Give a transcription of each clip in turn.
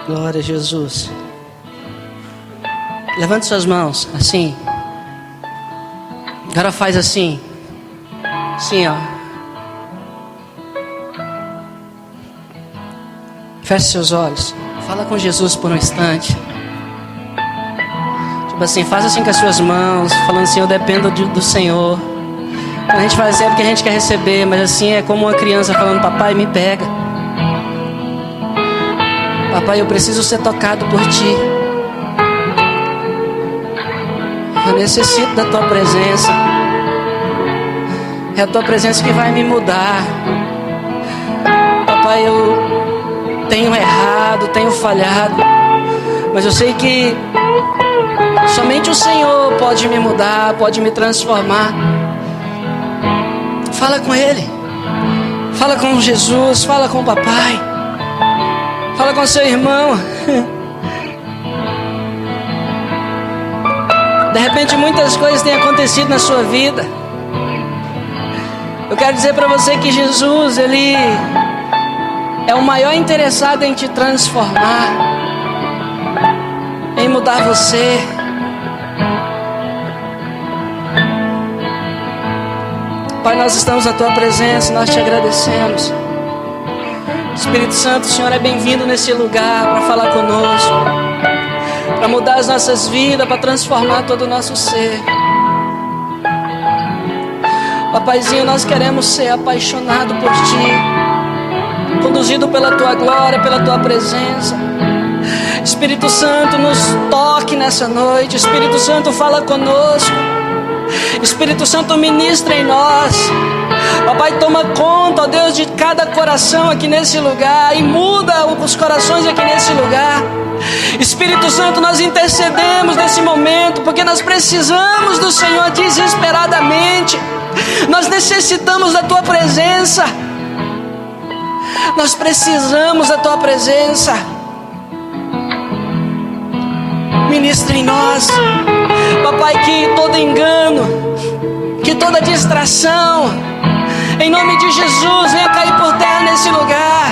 Glória a Jesus. Levante suas mãos, assim. Agora faz assim. Assim, ó. Feche seus olhos. Fala com Jesus por um instante. Tipo assim, faz assim com as suas mãos. Falando assim, eu dependo do Senhor. A gente faz assim é porque a gente quer receber. Mas assim é como uma criança falando, papai, me pega. Papai, eu preciso ser tocado por Ti. Eu necessito da Tua presença. É a Tua presença que vai me mudar. Papai, eu tenho errado, tenho falhado. Mas eu sei que somente o Senhor pode me mudar, pode me transformar. Fala com Ele. Fala com Jesus, fala com o papai. Fala com seu irmão. De repente muitas coisas têm acontecido na sua vida. Eu quero dizer para você que Jesus, Ele é o maior interessado em te transformar, em mudar você. Pai, nós estamos na Tua presença, nós te agradecemos. Espírito Santo, o Senhor é bem-vindo nesse lugar para falar conosco, para mudar as nossas vidas, para transformar todo o nosso ser. Papaizinho, nós queremos ser apaixonados por Ti, conduzido pela Tua glória, pela Tua presença. Espírito Santo, nos toque nessa noite. Espírito Santo, fala conosco. Espírito Santo, ministra em nós. Papai, toma conta, ó Deus, de cada coração aqui nesse lugar e muda os corações aqui nesse lugar. Espírito Santo, nós intercedemos nesse momento porque nós precisamos do Senhor desesperadamente. Nós necessitamos da Tua presença. Nós precisamos da Tua presença. Ministre em nós, papai, que todo engano, que toda distração, em nome de Jesus, venha cair por terra nesse lugar.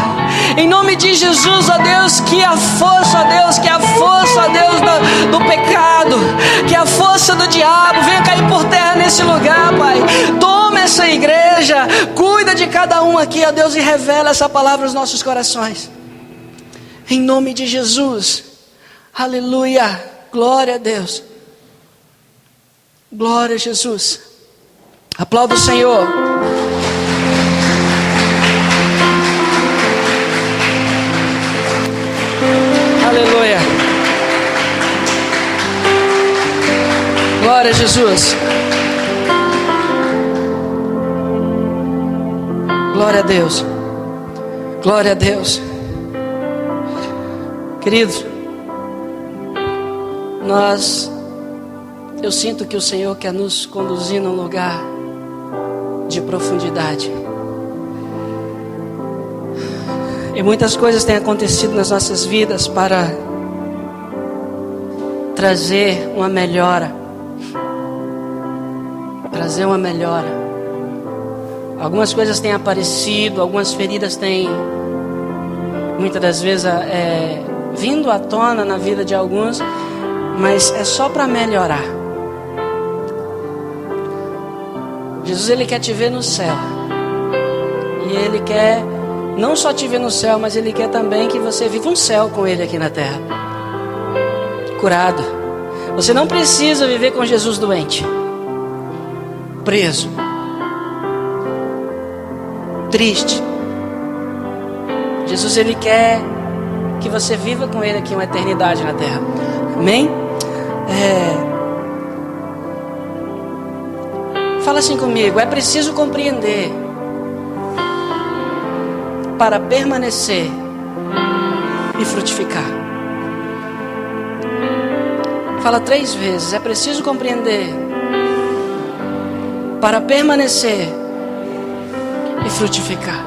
Em nome de Jesus, ó Deus, que a força, ó Deus, que a força, ó Deus, do pecado, que a força do diabo venha cair por terra nesse lugar, Pai. Toma essa igreja, cuida de cada um aqui, ó Deus, e revela essa palavra aos nossos corações. Em nome de Jesus, aleluia, glória a Deus, glória a Jesus. Aplauda o Senhor. Aleluia. Glória a Jesus. Glória a Deus. Glória a Deus. Queridos, eu sinto que o Senhor quer nos conduzir num lugar de profundidade. E muitas coisas têm acontecido nas nossas vidas para trazer uma melhora. Trazer uma melhora. Algumas coisas têm aparecido, algumas feridas têm, muitas das vezes, vindo à tona na vida de alguns, mas é só para melhorar. Jesus, Ele quer te ver no céu. E Ele quer não só te ver no céu, mas Ele quer também que você viva um céu com Ele aqui na terra. Curado. Você não precisa viver com Jesus doente, preso, triste. Jesus, Ele quer que você viva com Ele aqui uma eternidade na terra. Amém? Fala assim comigo. É preciso compreender para permanecer e frutificar. Fala 3 vezes. É preciso compreender para permanecer e frutificar.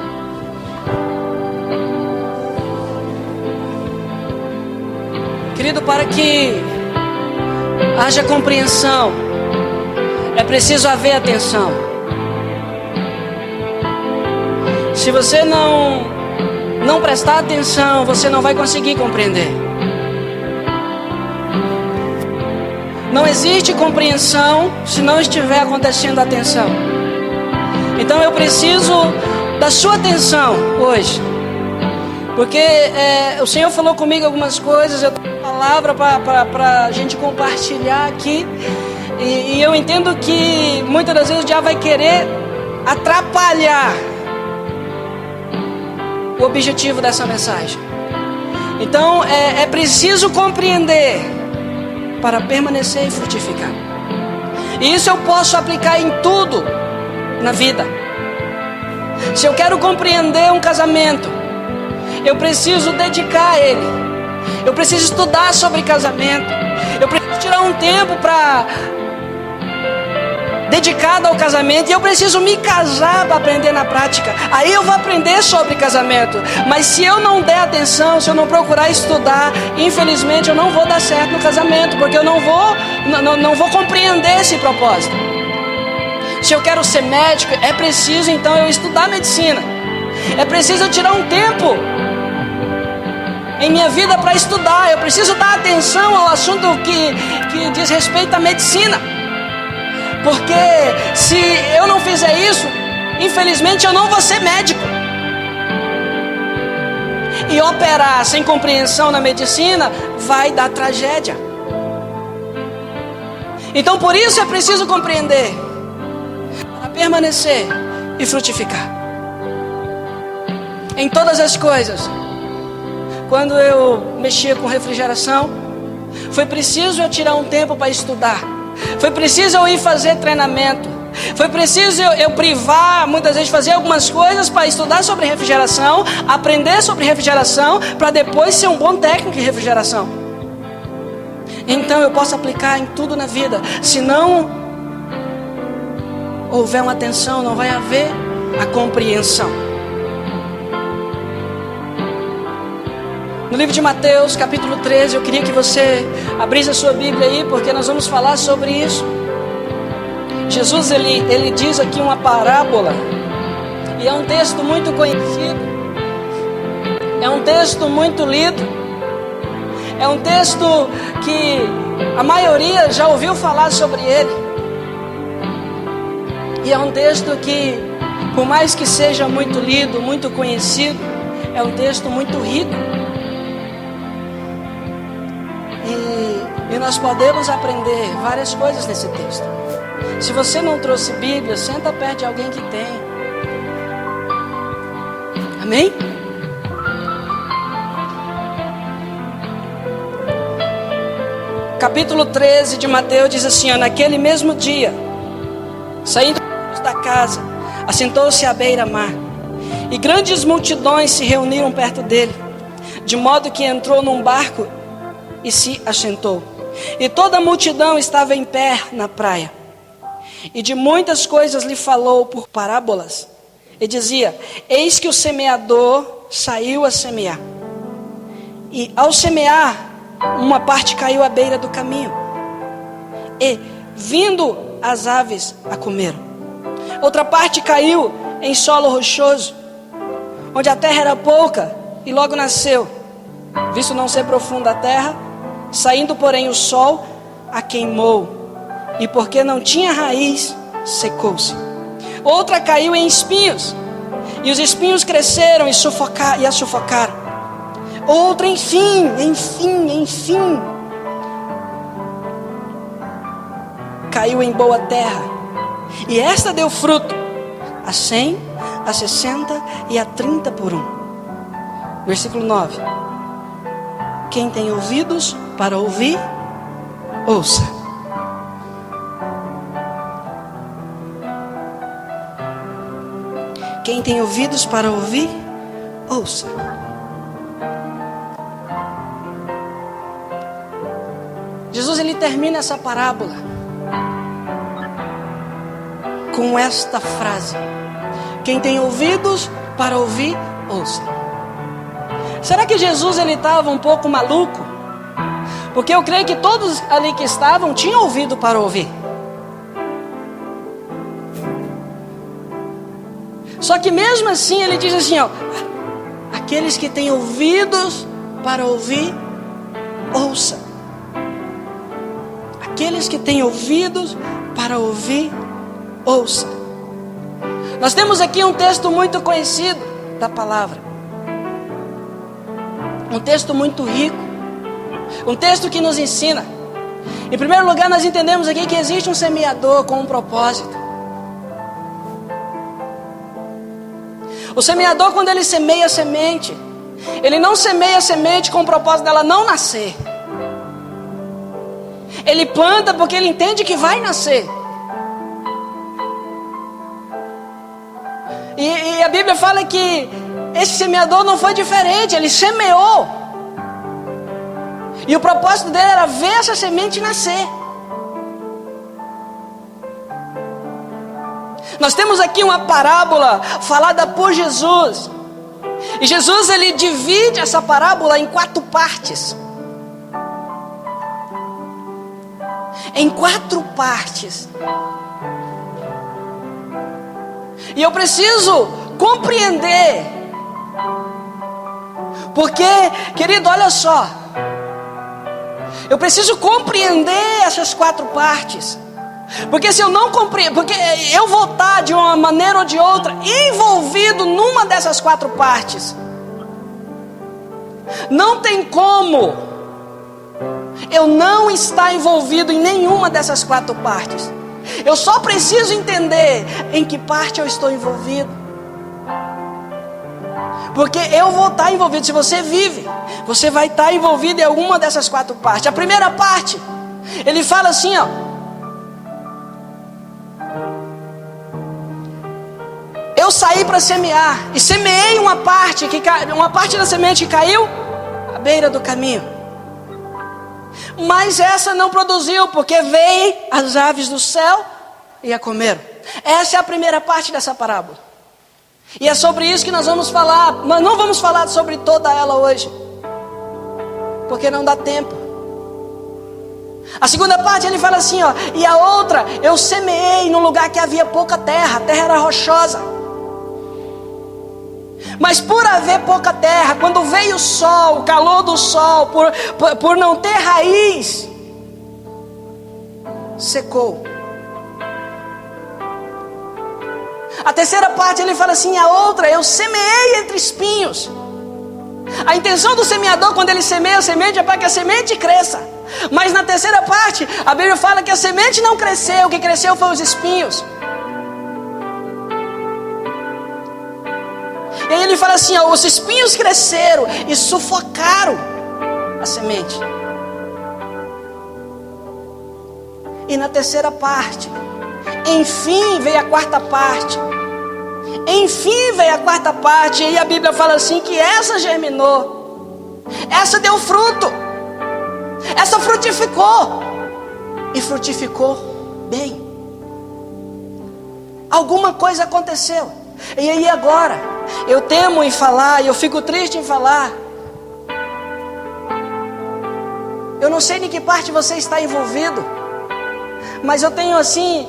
Querido, para que haja compreensão, é preciso haver atenção. Se você não não prestar atenção, você não vai conseguir compreender. Não existe compreensão se não estiver acontecendo atenção. Então eu preciso da sua atenção hoje, porque o Senhor falou comigo algumas coisas, eu tenho uma palavra para a gente compartilhar aqui, e eu entendo que muitas das vezes o diabo vai querer atrapalhar o objetivo dessa mensagem. Então é preciso compreender para permanecer e frutificar. E isso eu posso aplicar em tudo na vida. Se eu quero compreender um casamento, eu preciso dedicar a ele. Eu preciso estudar sobre casamento. Eu preciso tirar um tempo dedicado ao casamento, e eu preciso me casar para aprender na prática. Aí eu vou aprender sobre casamento. Mas se eu não der atenção, se eu não procurar estudar, infelizmente eu não vou dar certo no casamento, porque eu não vou compreender esse propósito. Se eu quero ser médico, é preciso então eu estudar medicina. É preciso eu tirar um tempo em minha vida para estudar. Eu preciso dar atenção ao assunto que diz respeito à medicina. Porque se eu não fizer isso, infelizmente eu não vou ser médico. E operar sem compreensão na medicina vai dar tragédia. Então por isso é preciso compreender, para permanecer e frutificar em todas as coisas. Quando eu mexia com refrigeração, foi preciso eu tirar um tempo para estudar. Foi preciso eu ir fazer treinamento. Foi preciso eu privar, muitas vezes fazer algumas coisas para estudar sobre refrigeração, aprender sobre refrigeração, para depois ser um bom técnico em refrigeração. Então eu posso aplicar em tudo na vida. Se não houver uma atenção, não vai haver a compreensão. No livro de Mateus, capítulo 13, eu queria que você abrisse a sua Bíblia aí, porque nós vamos falar sobre isso. Jesus, ele diz aqui uma parábola, e é um texto muito conhecido, é um texto muito lido, é um texto que a maioria já ouviu falar sobre ele, e é um texto que, por mais que seja muito lido, muito conhecido, é um texto muito rico. E nós podemos aprender várias coisas nesse texto. Se você não trouxe Bíblia, senta perto de alguém que tem. Amém? Capítulo 13 de Mateus diz assim: naquele mesmo dia, saindo da casa, assentou-se à beira-mar, e grandes multidões se reuniram perto dele, de modo que entrou num barco e se assentou. E toda a multidão estava em pé na praia. E de muitas coisas lhe falou por parábolas. E dizia: eis que o semeador saiu a semear. E ao semear, uma parte caiu à beira do caminho, e vindo as aves a comeram. Outra parte caiu em solo rochoso, onde a terra era pouca, e logo nasceu, visto não ser profunda a terra. Saindo, porém, o sol a queimou, e porque não tinha raiz, secou-se. Outra caiu em espinhos, e os espinhos cresceram e a sufocaram. Outra, enfim, caiu em boa terra, e esta deu fruto, a 100, a 60 e a 30 por um. Versículo 9. Quem tem ouvidos para ouvir, ouça. Quem tem ouvidos para ouvir, ouça. Jesus, ele termina essa parábola com esta frase: quem tem ouvidos para ouvir, ouça. Será que Jesus ele estava um pouco maluco? Porque eu creio que todos ali que estavam tinham ouvido para ouvir. Só que mesmo assim ele diz assim, ó, Aqueles que têm ouvidos para ouvir, ouça. Aqueles que têm ouvidos para ouvir, ouça. Nós temos aqui um texto muito conhecido da palavra. Um texto muito rico. Um texto que nos ensina. Em primeiro lugar, nós entendemos aqui que existe um semeador com um propósito. O semeador, quando ele semeia a semente, ele não semeia a semente com o propósito dela não nascer. Ele planta porque ele entende que vai nascer. E a Bíblia fala que esse semeador não foi diferente, ele semeou. E o propósito dele era ver essa semente nascer. Nós temos aqui uma parábola falada por Jesus. E Jesus, ele divide essa parábola em 4 partes. Em 4 partes. E eu preciso compreender. Porque, querido, olha só. Eu preciso compreender essas 4 partes. Porque se eu não compreendo, porque eu vou estar de uma maneira ou de outra envolvido numa dessas 4 partes. Não tem como eu não estar envolvido em nenhuma dessas 4 partes. Eu só preciso entender em que parte eu estou envolvido. Porque eu vou estar envolvido. Se você vive, você vai estar envolvido em alguma dessas 4 partes. A primeira parte, ele fala assim, ó. Eu saí para semear e semeei uma parte da semente que caiu à beira do caminho. Mas essa não produziu, porque veio as aves do céu e a comeram. Essa é a primeira parte dessa parábola. E é sobre isso que nós vamos falar. Nós não vamos falar sobre toda ela hoje, porque não dá tempo. A segunda parte ele fala assim, ó. E a outra, eu semeei num lugar que havia pouca terra. A terra era rochosa. Mas por haver pouca terra, quando veio o sol, o calor do sol, por não ter raiz, secou. A terceira parte ele fala assim, a outra, eu semeei entre espinhos. A intenção do semeador, quando ele semeia a semente, é para que a semente cresça. Mas na terceira parte, a Bíblia fala que a semente não cresceu, o que cresceu foi os espinhos. E aí ele fala assim, ó, os espinhos cresceram e sufocaram a semente. E na terceira parte, enfim veio a quarta parte. Enfim veio a quarta parte. E a Bíblia fala assim que essa germinou. Essa deu fruto. Essa frutificou. E frutificou bem. Alguma coisa aconteceu. E aí agora, eu temo em falar, e eu fico triste em falar. Eu não sei em que parte você está envolvido, mas eu tenho assim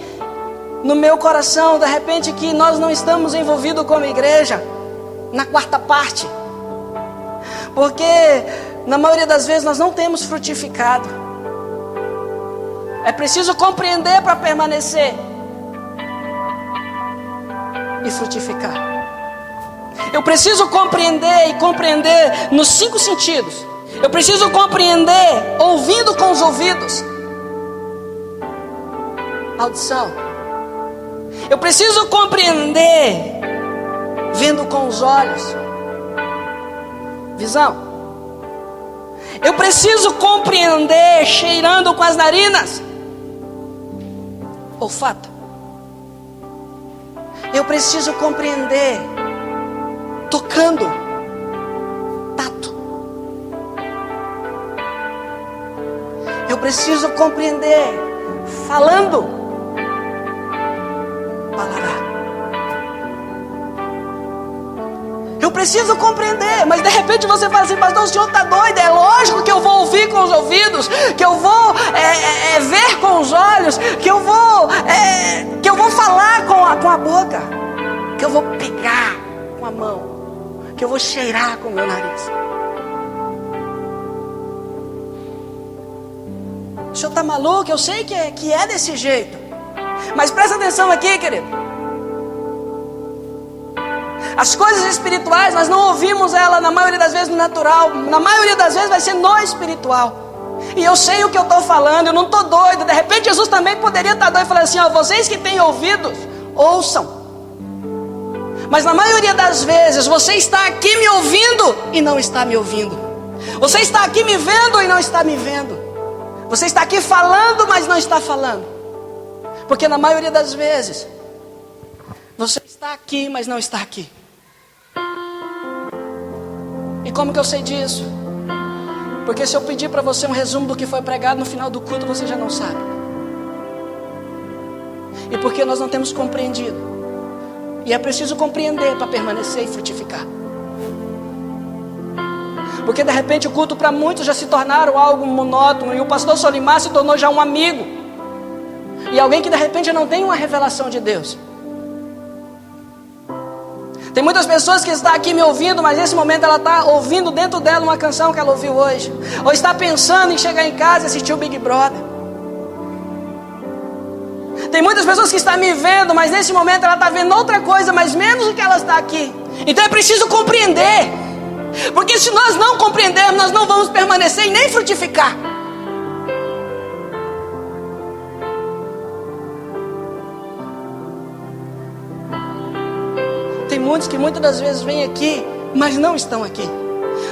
no meu coração, de repente, que nós não estamos envolvidos como igreja na quarta parte, porque na maioria das vezes nós não temos frutificado. É preciso compreender para permanecer e frutificar. Eu preciso compreender e compreender nos 5 sentidos. Eu preciso compreender ouvindo com os ouvidos, audição. Eu preciso compreender vendo com os olhos, visão. Eu preciso compreender cheirando com as narinas, olfato. Eu preciso compreender tocando, tato. Eu preciso compreender falando, paladar. Eu preciso compreender, mas de repente você fala assim, pastor, o senhor está doido? É lógico que eu vou ouvir com os ouvidos, que eu vou ver com os olhos, que eu vou falar com a boca, que eu vou pegar com a mão, que eu vou cheirar com o meu nariz. O senhor está maluco? Eu sei que é desse jeito. Mas presta atenção aqui, querido. As coisas espirituais, nós não ouvimos ela na maioria das vezes no natural. Na maioria das vezes vai ser no espiritual. E eu sei o que eu estou falando, eu não estou doido. De repente Jesus também poderia estar doido e falar assim, ó, vocês que têm ouvidos, ouçam. Mas na maioria das vezes você está aqui me ouvindo e não está me ouvindo. Você está aqui me vendo e não está me vendo. Você está aqui falando, mas não está falando. Porque na maioria das vezes você está aqui, mas não está aqui. E como que eu sei disso? Porque se eu pedir para você um resumo do que foi pregado no final do culto, você já não sabe. E porque nós não temos compreendido. E é preciso compreender para permanecer e frutificar. Porque de repente o culto para muitos já se tornaram algo monótono. E o pastor Solimar se tornou já um amigo. E alguém que de repente não tem uma revelação de Deus. Tem muitas pessoas que estão aqui me ouvindo, mas nesse momento ela está ouvindo dentro dela uma canção que ela ouviu hoje. Ou está pensando em chegar em casa e assistir o Big Brother. Tem muitas pessoas que estão me vendo, mas nesse momento ela está vendo outra coisa, mas menos do que ela está aqui. Então é preciso compreender. Porque se nós não compreendermos, nós não vamos permanecer e nem frutificar. Tem muitos que muitas das vezes vêm aqui, mas não estão aqui.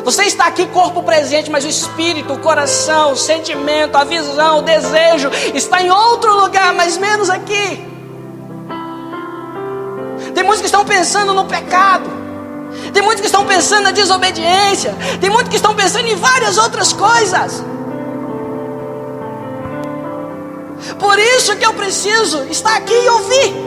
Você está aqui corpo presente, mas o espírito, o coração, o sentimento, a visão, o desejo está em outro lugar, mas menos aqui. Tem muitos que estão pensando no pecado. Tem muitos que estão pensando na desobediência. Tem muitos que estão pensando em várias outras coisas. Por isso que eu preciso estar aqui e ouvir.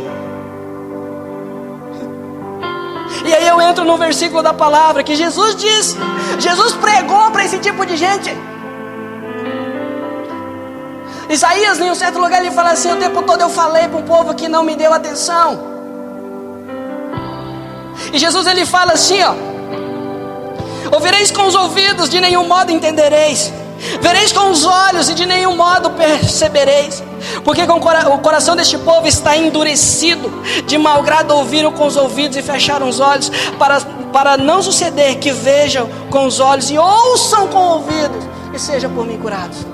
E aí eu entro no versículo da palavra que Jesus disse. Jesus pregou para esse tipo de gente. Isaías, em um certo lugar, ele fala assim: o tempo todo eu falei para um povo que não me deu atenção. E Jesus, ele fala assim, ó: ouvireis com os ouvidos, de nenhum modo entendereis. Vereis com os olhos e de nenhum modo percebereis. Porque o coração deste povo está endurecido. De mau grado ouviram com os ouvidos e fecharam os olhos, para não suceder que vejam com os olhos e ouçam com os ouvidos e sejam por mim curados.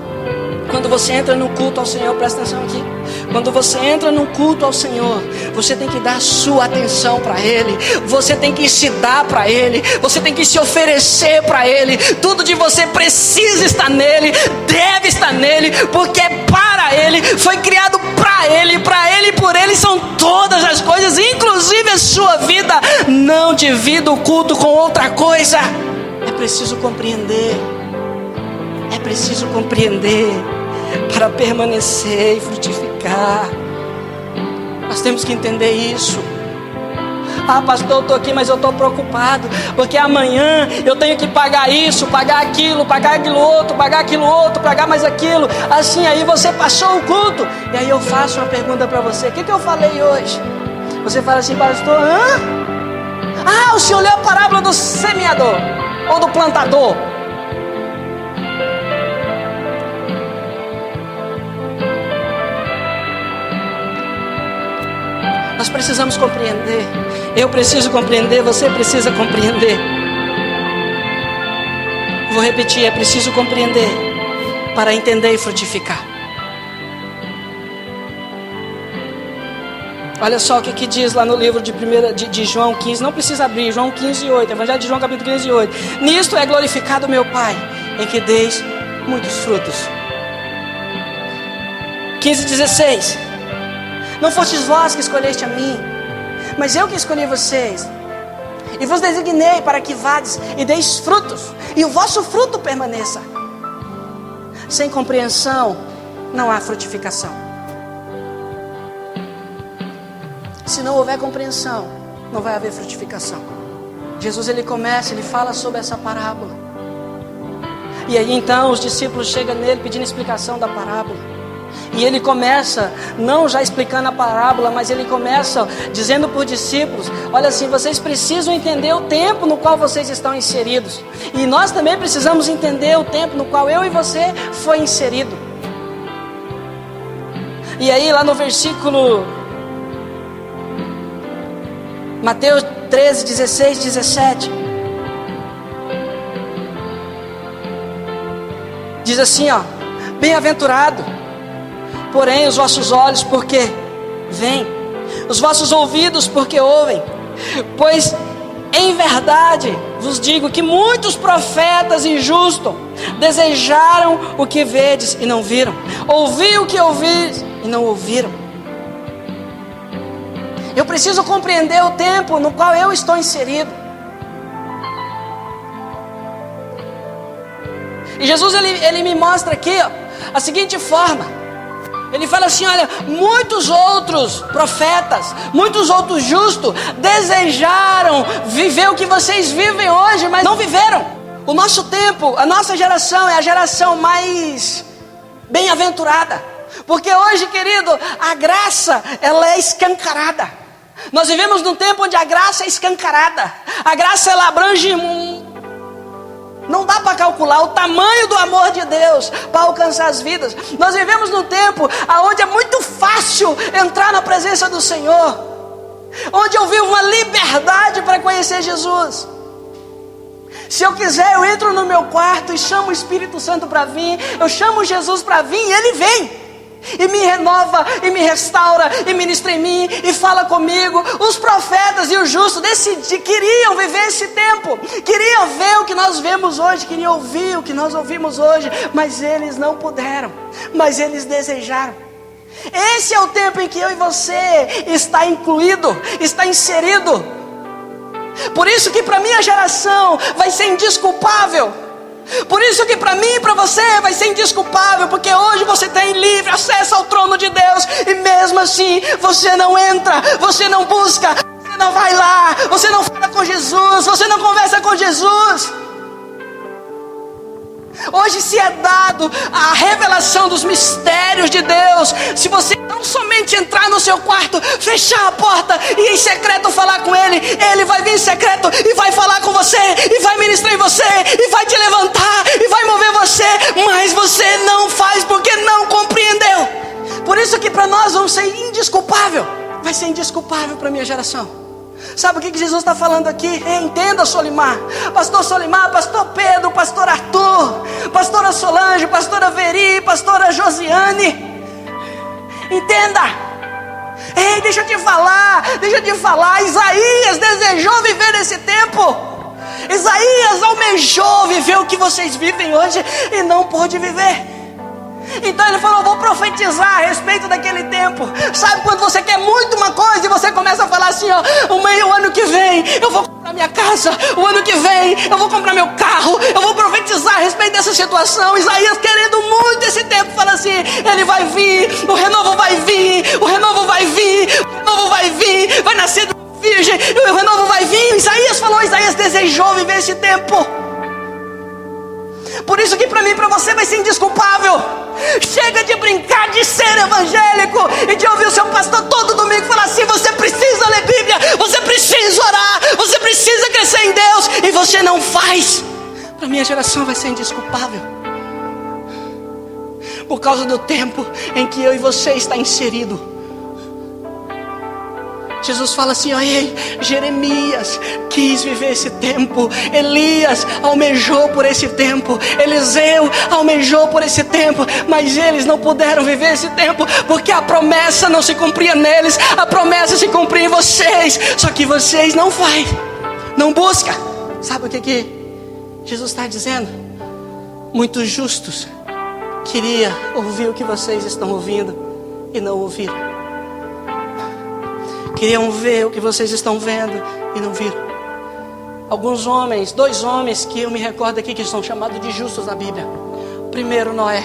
Quando você entra no culto ao Senhor, presta atenção aqui. Quando você entra no culto ao Senhor, você tem que dar sua atenção para Ele. Você tem que se dar para Ele. Você tem que se oferecer para Ele. Tudo de você precisa estar nele, deve estar nele, porque é para Ele, foi criado para Ele e por Ele são todas as coisas, inclusive a sua vida. Não divida o culto com outra coisa. É preciso compreender. É preciso compreender para permanecer e frutificar. Nós temos que entender isso. Ah, pastor, eu estou aqui, mas eu estou preocupado, porque amanhã eu tenho que pagar isso, pagar aquilo, pagar aquilo outro, pagar mais aquilo. Assim, aí você passou o culto. E aí eu faço uma pergunta para você: o que eu falei hoje? Você fala assim: pastor, o senhor leu a parábola do semeador ou do plantador? Nós precisamos compreender. Eu preciso compreender, você precisa compreender. Vou repetir: é preciso compreender para entender e frutificar. Olha só o que diz lá no livro de João 15. Não precisa abrir, João 15:8. Evangelho de João capítulo 15:8. Nisto é glorificado meu Pai, em que deis muitos frutos. 15:16. Não fostes vós que escolheste a mim, mas eu que escolhi vocês, e vos designei para que vades e deis frutos, e o vosso fruto permaneça. Sem compreensão não há frutificação. Se não houver compreensão, não vai haver frutificação. Jesus, ele fala sobre essa parábola. E aí então os discípulos chegam nele pedindo explicação da parábola. E ele começa, não já explicando a parábola, mas ele começa dizendo para os discípulos: olha assim, vocês precisam entender o tempo no qual vocês estão inseridos. E nós também precisamos entender o tempo no qual eu e você foi inserido. E aí lá no versículo Mateus 13, 16, 17, diz assim, ó: bem-aventurado, porém, os vossos olhos porque veem, os vossos ouvidos porque ouvem. Pois em verdade vos digo que muitos profetas injustos desejaram o que vedes e não viram, ouvi o que ouvis e não ouviram. Eu preciso compreender o tempo no qual eu estou inserido. E Jesus ele me mostra aqui, ó, a seguinte forma. Ele fala assim: olha, muitos outros profetas, muitos outros justos desejaram viver o que vocês vivem hoje, mas não viveram. O nosso tempo, a nossa geração é a geração mais bem-aventurada, porque hoje, querido, a graça, ela é escancarada. Nós vivemos num tempo onde a graça é escancarada. A graça, ela abrange não dá para calcular o tamanho do amor de Deus para alcançar as vidas. Nós vivemos num tempo onde é muito fácil entrar na presença do Senhor, onde eu vivo uma liberdade para conhecer Jesus. Se eu quiser, eu entro no meu quarto e chamo o Espírito Santo para vir, eu chamo Jesus para vir e Ele vem. E me renova, e me restaura, e ministra em mim, e fala comigo. Os profetas e os justos queriam viver esse tempo, queriam ver o que nós vemos hoje, queriam ouvir o que nós ouvimos hoje, mas eles não puderam, mas eles desejaram. Esse é o tempo em que eu e você está incluído, está inserido. Por isso que para minha geração vai ser indesculpável. Por isso que para mim e para você vai ser indesculpável, porque hoje você tem livre acesso ao trono de Deus, e mesmo assim você não entra, você não busca, você não vai lá, você não fala com Jesus, você não conversa com Jesus. Hoje se é dado a revelação dos mistérios de Deus. Se você não somente entrar no seu quarto, fechar a porta e em secreto falar com Ele, Ele vai vir em secreto e vai falar com você, e vai ministrar em você, e vai te levantar, e vai mover você. Mas você não faz porque não compreendeu. Por isso que para nós vamos ser indesculpável. Vai ser indesculpável para a minha geração. Sabe o que Jesus está falando aqui? Entenda, Solimar, pastor Pedro, pastor Arthur, pastora Solange, pastora Veri, pastora Josiane. Entenda. Ei, deixa eu te falar. Isaías desejou viver nesse tempo. Isaías almejou viver o que vocês vivem hoje e não pôde viver. Então ele falou: vou profetizar a respeito daquele tempo. Sabe quando você quer muito uma coisa e você começa a falar assim, ó: o ano que vem eu vou comprar minha casa, o ano que vem eu vou comprar meu carro, eu vou profetizar a respeito dessa situação. Isaías, querendo muito esse tempo, fala assim: ele vai vir, o renovo vai vir, o renovo vai vir, o renovo vai vir, vai nascer de uma virgem, o renovo vai vir. Isaías desejou viver esse tempo. Por isso que para mim e para você vai ser indesculpável. Chega de brincar de ser evangélico e de ouvir o seu pastor todo domingo falar assim: você precisa ler Bíblia, você precisa orar, você precisa crescer em Deus, e você não faz. Para minha geração vai ser indesculpável, por causa do tempo em que eu e você está inserido. Jesus fala assim: ei, Jeremias quis viver esse tempo, Elias almejou por esse tempo, Eliseu almejou por esse tempo, mas eles não puderam viver esse tempo, porque a promessa não se cumpria neles, a promessa se cumpria em vocês, só que vocês não fazem, não buscam. Sabe o que Jesus está dizendo? Muitos justos queriam ouvir o que vocês estão ouvindo e não ouviram. Queriam ver o que vocês estão vendo e não viram. Alguns homens, 2 homens que eu me recordo aqui, que são chamados de justos na Bíblia. Primeiro, Noé.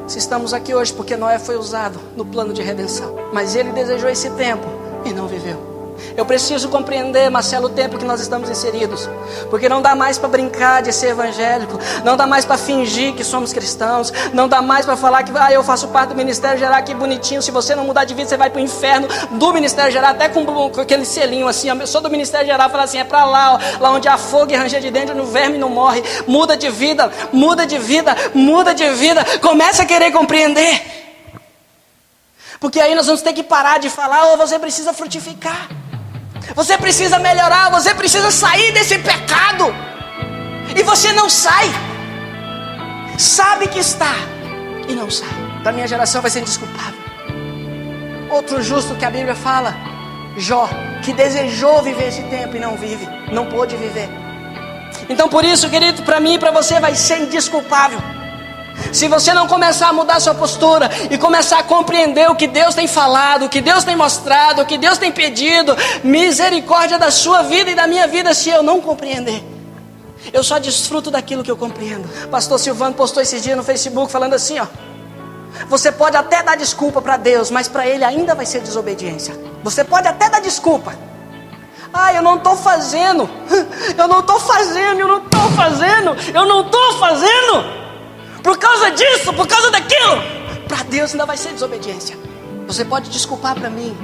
Se estamos aqui hoje porque Noé foi usado no plano de redenção, mas ele desejou esse tempo e não viveu. Eu preciso compreender, Marcelo, o tempo que nós estamos inseridos. Porque não dá mais para brincar de ser evangélico. Não dá mais para fingir que somos cristãos. Não dá mais para falar que eu faço parte do Ministério Geral, que bonitinho. Se você não mudar de vida, você vai para o inferno do Ministério Geral. Até com aquele selinho assim. Eu sou do Ministério Geral, fala assim, é para lá, ó, lá onde há fogo e ranger de dentro, onde o verme não morre. Muda de vida, muda de vida, muda de vida. Começa a querer compreender. Porque aí nós vamos ter que parar de falar, você precisa frutificar. Você precisa melhorar, você precisa sair desse pecado. E você não sai. Sabe que está e não sai. Da minha geração vai ser indesculpável. Outro justo que a Bíblia fala, Jó, que desejou viver esse tempo e não vive, não pôde viver. Então por isso, querido, para mim e para você vai ser indesculpável. Se você não começar a mudar sua postura e começar a compreender o que Deus tem falado, o que Deus tem mostrado, o que Deus tem pedido, misericórdia da sua vida e da minha vida se eu não compreender. Eu só desfruto daquilo que eu compreendo. Pastor Silvano postou esses dias no Facebook falando assim, ó. Você pode até dar desculpa para Deus, mas para Ele ainda vai ser desobediência. Você pode até dar desculpa. Eu não estou fazendo. Eu não estou fazendo, eu não estou fazendo. Eu não estou fazendo. Por causa disso, por causa daquilo. Para Deus ainda vai ser desobediência. Você pode desculpar para mim.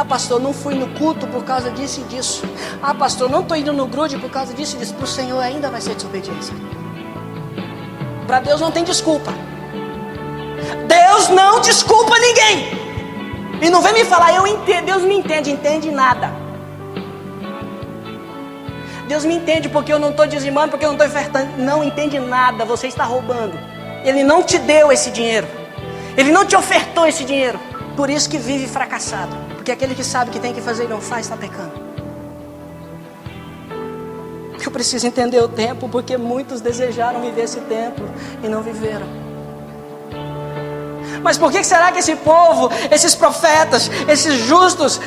Pastor, não fui no culto por causa disso e disso. Pastor, não estou indo no grude por causa disso e disso. Para o Senhor ainda vai ser desobediência. Para Deus não tem desculpa. Deus não desculpa ninguém. E não vem me falar, eu entendo. Deus me entende nada. Deus me entende porque eu não estou dizimando, porque eu não estou ofertando. Não entende nada, você está roubando. Ele não te deu esse dinheiro. Ele não te ofertou esse dinheiro. Por isso que vive fracassado. Porque aquele que sabe que tem que fazer e não faz, está pecando. Eu preciso entender o tempo, porque muitos desejaram viver esse tempo e não viveram. Mas por que será que esse povo, esses profetas, esses justos,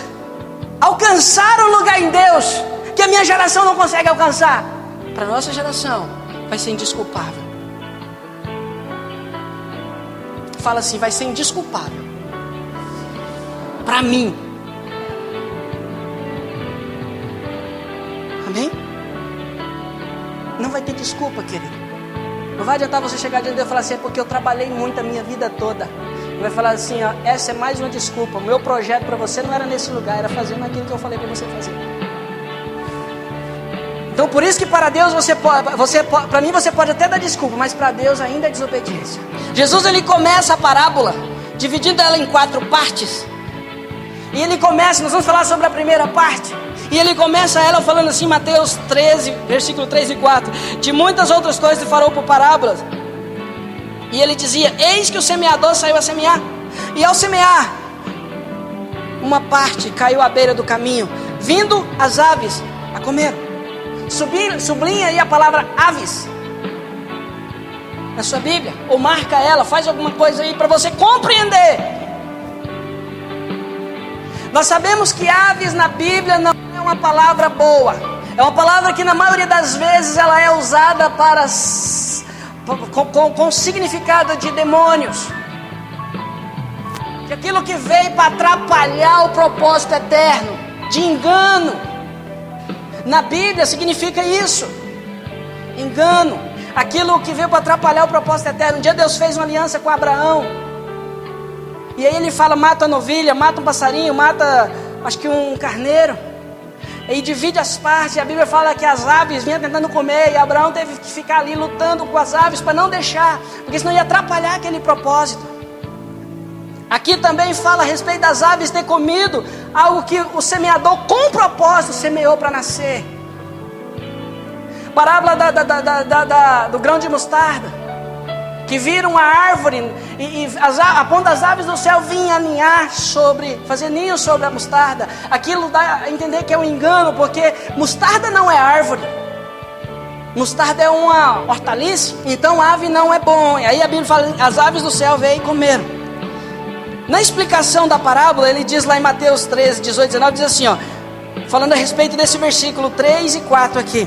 alcançaram o lugar em Deus que a minha geração não consegue alcançar? Para a nossa geração vai ser indesculpável. Fala assim, vai ser indesculpável. Para mim. Amém? Não vai ter desculpa, querido. Não vai adiantar você chegar diante de Deus e falar assim, é porque eu trabalhei muito a minha vida toda. Ele vai falar assim, essa é mais uma desculpa. O meu projeto para você não era nesse lugar, era fazendo aquilo que eu falei para você fazer. Então por isso que para Deus para mim você pode até dar desculpa, mas para Deus ainda é desobediência. Jesus ele começa a parábola, dividindo ela em 4 partes. E ele começa, nós vamos falar sobre a primeira parte. E ele começa ela falando assim, Mateus 13, versículo 3 e 4. De muitas outras coisas ele falou por parábolas. E ele dizia, eis que o semeador saiu a semear. E ao semear, uma parte caiu à beira do caminho, vindo as aves a comer. Sublinha aí a palavra aves na sua Bíblia, ou marca ela, faz alguma coisa aí para você compreender. Nós sabemos que aves na Bíblia não é uma palavra boa. É uma palavra que na maioria das vezes ela é usada com significado de demônios. De aquilo que veio para atrapalhar o propósito eterno, de engano. Na Bíblia significa isso. Engano. Aquilo que veio para atrapalhar o propósito eterno. Um dia Deus fez uma aliança com Abraão. E aí ele fala, mata a novilha, mata um passarinho, mata acho que um carneiro. E divide as partes. E a Bíblia fala que as aves vinham tentando comer. E Abraão teve que ficar ali lutando com as aves para não deixar. Porque senão ia atrapalhar aquele propósito. Aqui também fala a respeito das aves ter comido algo que o semeador com propósito semeou para nascer. Parábola do grão de mostarda, que viram uma árvore e a ponta das aves do céu vinha aninhar fazer ninho sobre a mostarda. Aquilo dá a entender que é um engano, porque mostarda não é árvore. Mostarda é uma hortaliça, então ave não é bom. E aí a Bíblia fala, as aves do céu veio e comeram. Na explicação da parábola, ele diz lá em Mateus 13, 18, 19, diz assim, falando a respeito desse versículo 3 e 4 aqui.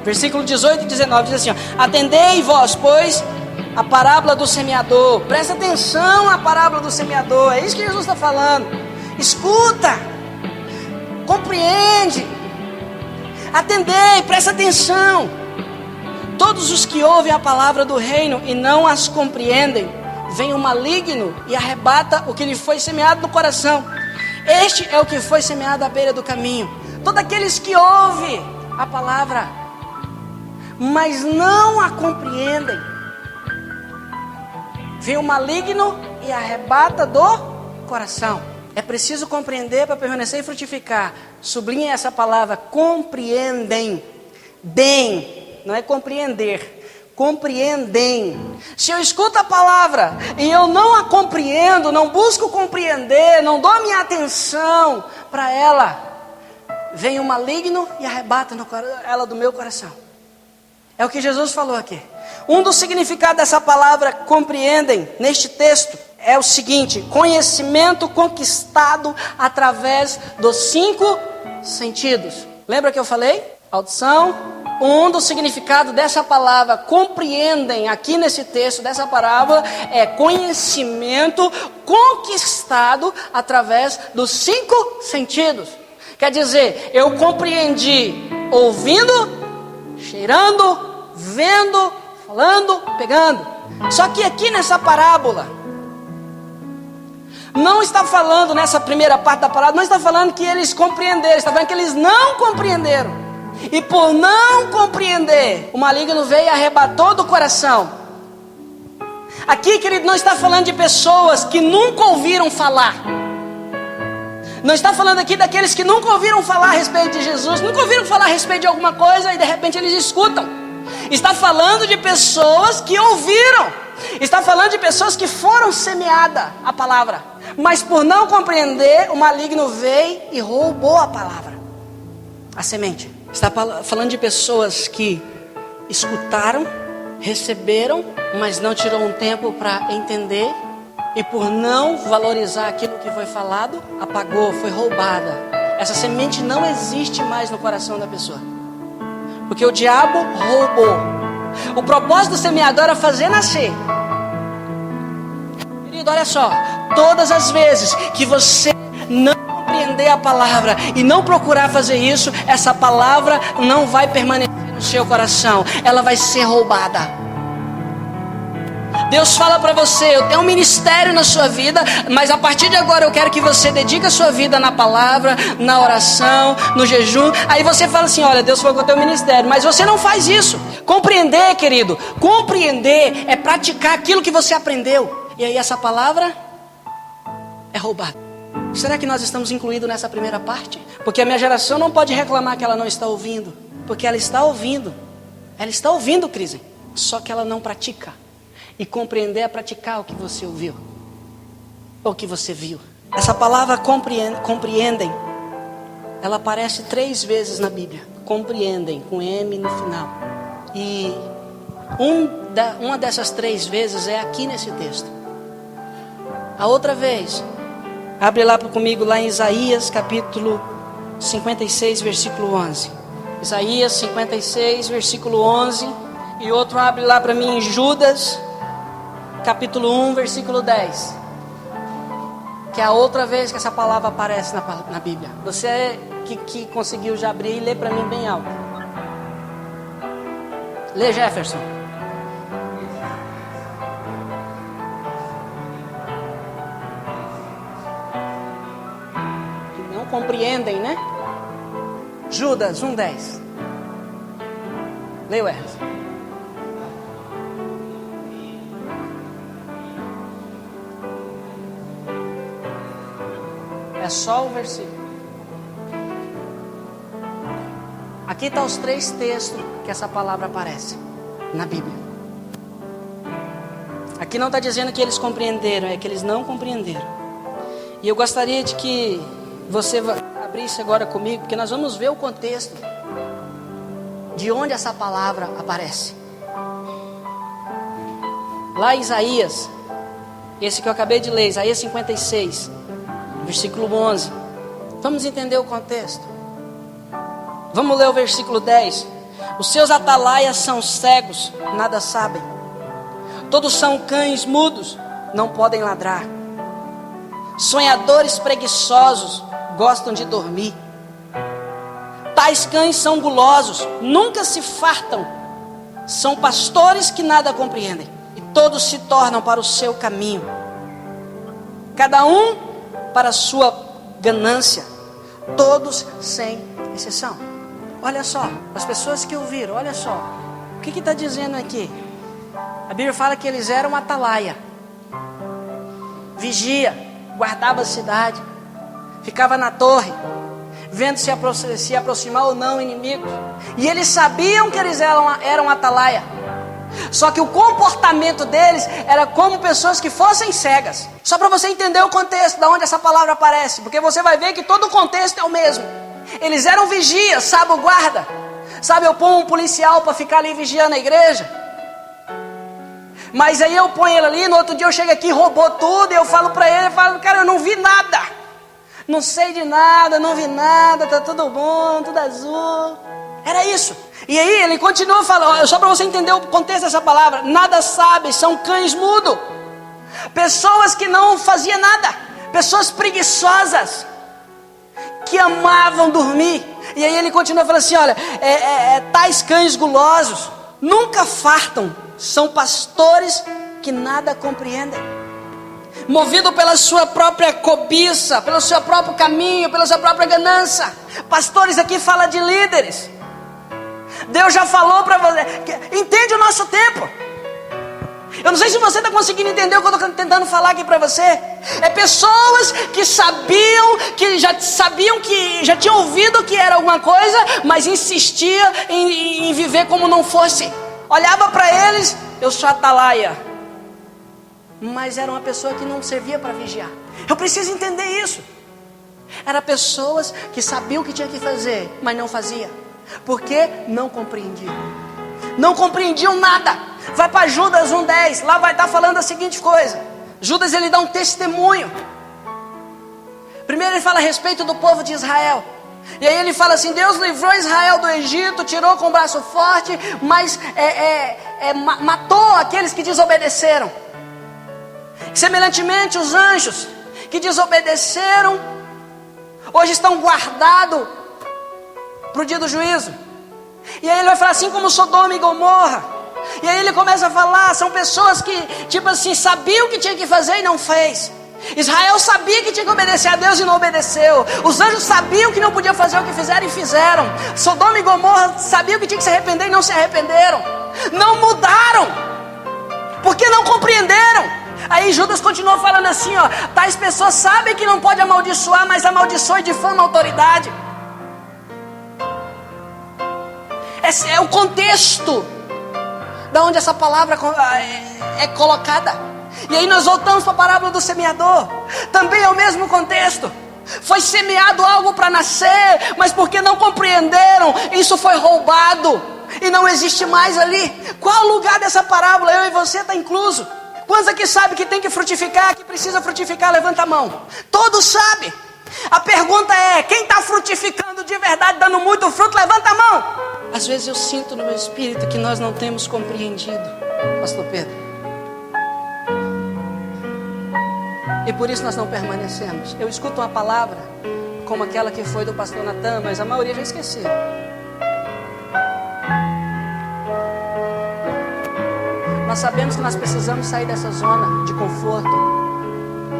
Versículo 18 e 19 diz assim, atendei vós, pois, a parábola do semeador. Presta atenção à parábola do semeador. É isso que Jesus está falando. Escuta. compreende. Atendei, presta atenção. Todos os que ouvem a palavra do reino e não as compreendem, vem o maligno e arrebata o que lhe foi semeado no coração. Este é o que foi semeado à beira do caminho. Todos aqueles que ouvem a palavra, mas não a compreendem, vem o maligno e arrebata do coração. É preciso compreender para permanecer e frutificar. Sublinhe essa palavra, compreendem. Bem, não é compreender, compreendem. Se eu escuto a palavra e eu não a compreendo, não busco compreender, não dou minha atenção para ela, vem o maligno e arrebata ela do meu coração. É o que Jesus falou aqui. Um dos significados dessa palavra compreendem neste texto é o seguinte: conhecimento conquistado através dos 5 sentidos. Lembra que eu falei? Audição. Um dos significados dessa palavra compreendem aqui nesse texto dessa parábola é conhecimento conquistado através dos 5 sentidos. Quer dizer, eu compreendi ouvindo, cheirando, vendo, falando, pegando. Só que aqui nessa parábola não está falando, nessa primeira parte da parábola, não está falando que eles compreenderam, está falando que eles não compreenderam. E por não compreender, o maligno veio e arrebatou do coração. Aqui, querido, não está falando de pessoas que nunca ouviram falar. Não está falando aqui daqueles que nunca ouviram falar a respeito de Jesus, nunca ouviram falar a respeito de alguma coisa e de repente eles escutam. Está falando de pessoas que ouviram. Está falando de pessoas que foram semeadas a palavra, mas por não compreender, o maligno veio e roubou a palavra, a semente. Está falando de pessoas que escutaram, receberam, mas não tirou um tempo para entender. E por não valorizar aquilo que foi falado, apagou, foi roubada. Essa semente não existe mais no coração da pessoa, porque o diabo roubou. O propósito do semeador era fazer nascer. Querido, olha só, todas as vezes que você não compreender a palavra e não procurar fazer isso, essa palavra não vai permanecer no seu coração, ela vai ser roubada. Deus fala para você: eu tenho um ministério na sua vida, mas a partir de agora eu quero que você dedique a sua vida na palavra, na oração, no jejum. Aí você fala assim: olha, Deus falou que eu tenho um ministério, mas você não faz isso. Compreender, querido, compreender é praticar aquilo que você aprendeu. E aí essa palavra é roubada. Será que nós estamos incluídos nessa primeira parte? Porque a minha geração não pode reclamar que ela não está ouvindo, porque ela está ouvindo. Ela está ouvindo, Cris, só que ela não pratica. E compreender é praticar o que você ouviu, ou o que você viu. Essa palavra compreendem, ela aparece 3 vezes na Bíblia. Compreendem, com M no final. E uma dessas 3 vezes é aqui nesse texto. A outra vez, abre lá comigo, lá em Isaías capítulo 56, versículo 11. Isaías 56, versículo 11. E outro abre lá para mim em Judas capítulo 1, versículo 10. Que é a outra vez que essa palavra aparece na Bíblia. Você que conseguiu já abrir, lê para mim bem alto. Lê, Jefferson. Que não compreendem, né? Judas 1:10. Lê, Emerson. É só o versículo. Aqui estão os 3 textos que essa palavra aparece na Bíblia. Aqui não está dizendo que eles compreenderam, é que eles não compreenderam. E eu gostaria de que você abrisse agora comigo, porque nós vamos ver o contexto de onde essa palavra aparece. Lá em Isaías, esse que eu acabei de ler, Isaías 56, versículo 11. Vamos entender o contexto. Vamos ler o versículo 10. Os seus atalaias são cegos, nada sabem. Todos são cães mudos, não podem ladrar. Sonhadores preguiçosos gostam de dormir. tais cães são gulosos, nunca se fartam, são pastores que nada compreendem, e todos se tornam para o seu caminho, cada um para a sua ganância, todos sem exceção. Olha só, as pessoas que ouviram, olha só, o que está dizendo aqui? A Bíblia fala que eles eram atalaia, vigia, guardava a cidade, ficava na torre, vendo se aproximar ou não o inimigo. E eles sabiam que eles eram atalaia. Só que o comportamento deles era como pessoas que fossem cegas. Só para você entender o contexto de onde essa palavra aparece, porque você vai ver que todo o contexto é o mesmo. Eles eram vigias, sabe, o guarda. Sabe, eu ponho um policial para ficar ali vigiando a igreja. Mas aí eu ponho ele ali, no outro dia eu chego aqui, roubou tudo, e eu falo para ele, cara, eu não vi nada. Não sei de nada, não vi nada, tá tudo bom, tudo azul. Era isso. E aí ele continua falando, só para você entender o contexto dessa palavra, nada sabe, são cães mudos. Pessoas que não faziam nada, pessoas preguiçosas, que amavam dormir. E aí ele continua falando assim, olha, tais cães gulosos, nunca fartam, são pastores que nada compreendem. Movido pela sua própria cobiça, pelo seu próprio caminho, pela sua própria ganância. Pastores aqui fala de líderes. Deus já falou para você, entende o nosso tempo. Eu não sei se você está conseguindo entender o que eu estou tentando falar aqui para você. É pessoas que sabiam que já tinham ouvido que era alguma coisa, mas insistia em viver como não fosse. Olhava para eles, eu sou atalaia, mas era uma pessoa que não servia para vigiar. Eu preciso entender isso. Eram pessoas que sabiam o que tinha que fazer, mas não fazia, porque não compreendiam. Não compreendiam nada. Vai para Judas 1:10, lá vai estar falando a seguinte coisa. Judas, ele dá um testemunho. Primeiro ele fala a respeito do povo de Israel. E aí ele fala assim, Deus livrou Israel do Egito, tirou com o braço forte, mas matou aqueles que desobedeceram. Semelhantemente, os anjos que desobedeceram, hoje estão guardados para o dia do juízo. E aí ele vai falar assim como Sodoma e Gomorra. E aí ele começa a falar, são pessoas que, tipo assim, sabiam o que tinha que fazer e não fez. Israel sabia que tinha que obedecer a Deus e não obedeceu. Os anjos sabiam que não podiam fazer o que fizeram e fizeram. Sodoma e Gomorra sabiam que tinha que se arrepender e não se arrependeram. Não mudaram, porque não compreenderam. Aí Judas continua falando assim, ó, tais pessoas sabem que não pode amaldiçoar, mas amaldiçoa e difama a autoridade. Esse é o contexto da onde essa palavra é colocada. E aí nós voltamos para a parábola do semeador. Também é o mesmo contexto. Foi semeado algo para nascer, mas porque não compreenderam, isso foi roubado e não existe mais ali. Qual o lugar dessa parábola? Eu e você está incluso. Quantos aqui sabem que tem que frutificar, que precisa frutificar? Levanta a mão. Todos sabem. A pergunta é, quem está frutificando de verdade, dando muito fruto? Levanta a mão. Às vezes eu sinto no meu espírito que nós não temos compreendido, pastor Pedro. E por isso nós não permanecemos. Eu escuto uma palavra como aquela que foi do pastor Natan, mas a maioria já esqueceu. Nós sabemos que nós precisamos sair dessa zona de conforto.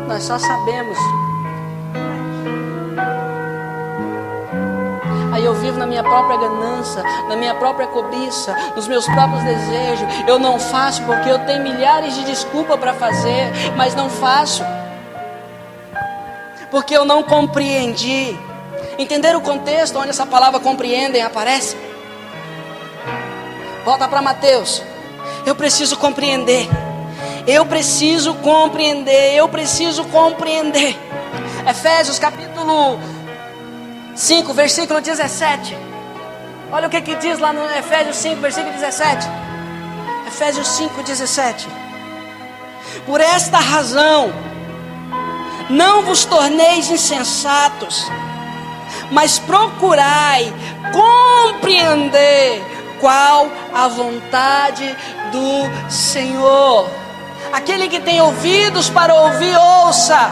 Nós só sabemos. Aí eu vivo na minha própria ganância, na minha própria cobiça, nos meus próprios desejos. Eu não faço porque eu tenho milhares de desculpas para fazer, mas não faço. Porque eu não compreendi. Entender o contexto onde essa palavra compreendem aparece? Volta para Mateus. Eu preciso compreender. Eu preciso compreender. Eu preciso compreender. Efésios capítulo 5, versículo 17. Olha o que diz lá no Efésios 5, versículo 17. Efésios 5, 17. Por esta razão não vos torneis insensatos, mas procurai compreender qual a vontade do Senhor. Aquele que tem ouvidos para ouvir, ouça.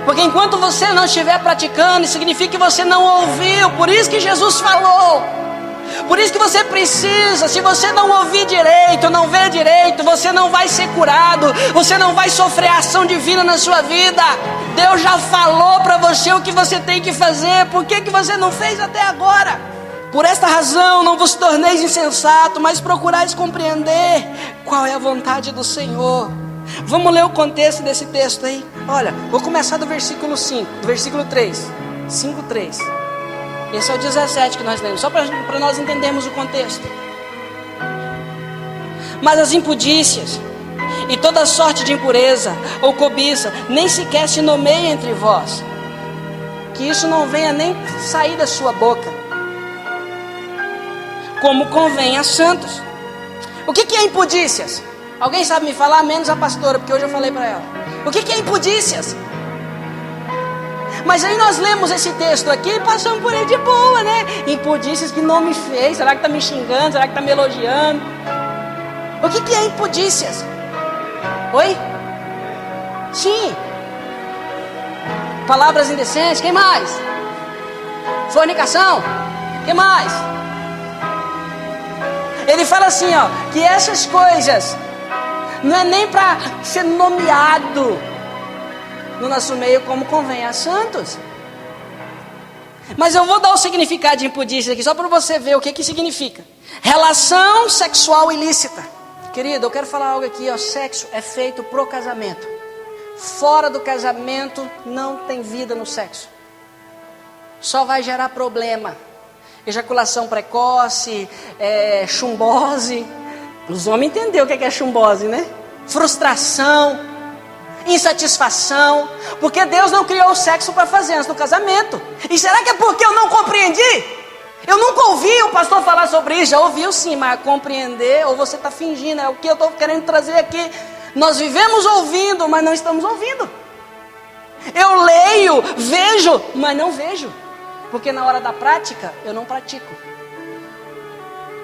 Porque enquanto você não estiver praticando, significa que você não ouviu. Por isso que Jesus falou. Por isso que você precisa, se você não ouvir direito, não ver direito, você não vai ser curado, você não vai sofrer a ação divina na sua vida. Deus já falou para você o que você tem que fazer. Por que você não fez até agora? Por esta razão não vos torneis insensato, mas procurais compreender qual é a vontade do Senhor. Vamos ler o contexto desse texto aí. Olha, vou começar do versículo 5, do versículo 3, 5:3. Esse é o 17 que nós lemos, só para nós entendermos o contexto. Mas as impudícias e toda sorte de impureza ou cobiça nem sequer se nomeia entre vós, que isso não venha nem sair da sua boca, como convém a santos. O que é impudícias? Alguém sabe me falar? Menos a pastora, porque hoje eu falei para ela. O que é impudícias? Mas aí nós lemos esse texto aqui e passamos por ele de boa, né? Impudícias, que nome feio. Será que está me xingando? Será que está me elogiando? O que é impudícias? Oi? Sim. Palavras indecentes. Quem mais? Fornicação. Quem mais? Ele fala assim, ó, que essas coisas não é nem para ser nomeado no nosso meio como convém a santos. Mas eu vou dar o significado de impudícia aqui, só para você ver o que significa. Relação sexual ilícita. Querido, eu quero falar algo aqui, ó. Sexo é feito pro casamento. Fora do casamento não tem vida no sexo. Só vai gerar problema. Ejaculação precoce, chumbose. Os homens entenderam o que é chumbose, né? Frustração, insatisfação, porque Deus não criou o sexo para fazer antes do casamento. E será que é porque eu não compreendi? Eu nunca ouvi o pastor falar sobre isso. Já ouviu sim, mas compreender, ou você está fingindo, é o que eu estou querendo trazer aqui. Nós vivemos ouvindo, mas não estamos ouvindo. Eu leio, vejo, mas não vejo, porque na hora da prática eu não pratico.